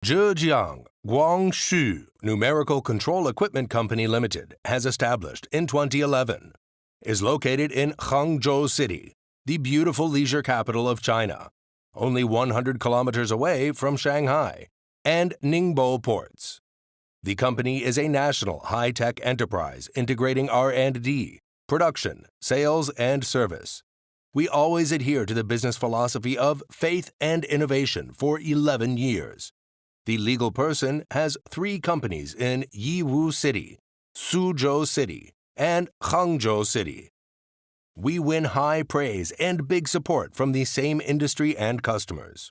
GXUCNC Numerical Control Equipment Company Limited has established in 2011, is located in Hangzhou City, the beautiful leisure capital of China, only 100 kilometers away from Shanghai and Ningbo ports. The company is a national high-tech enterprise integrating R&D, production, sales, and service. We always adhere to the business philosophy of faith and innovation for 11 years. The legal person has 3 companies in Yiwu City, Suzhou City, and Hangzhou City. We win high praise and big support from the same industry and customers.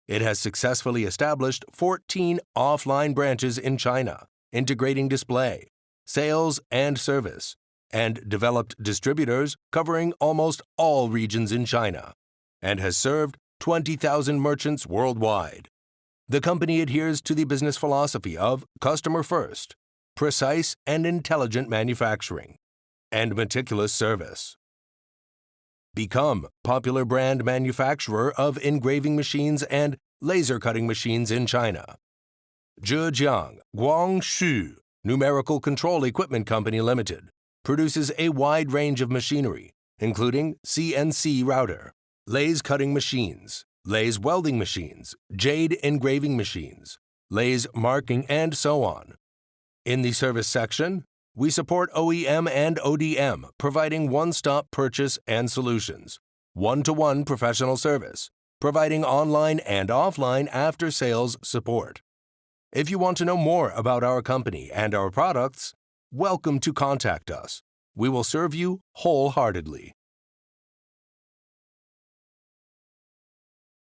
It has successfully established 14 offline branches in China, integrating display, sales, and service, and developed distributors covering almost all regions in China, and has served 20,000 merchants worldwide. The company adheres to the business philosophy of customer first, precise and intelligent manufacturing, and meticulous service. Become popular brand manufacturer of engraving machines and laser cutting machines in China. GXUCNC Numerical Control Equipment Company Limited produces a wide range of machinery, including CNC Router, lathe cutting machines, lathe welding machines, jade engraving machines, lathe marking, and so on. In the service section, we support OEM and ODM, providing one-stop purchase and solutions, one-to-one professional service, providing online and offline after-sales support. If you want to know more about our company and our products, welcome to contact us. We will serve you wholeheartedly.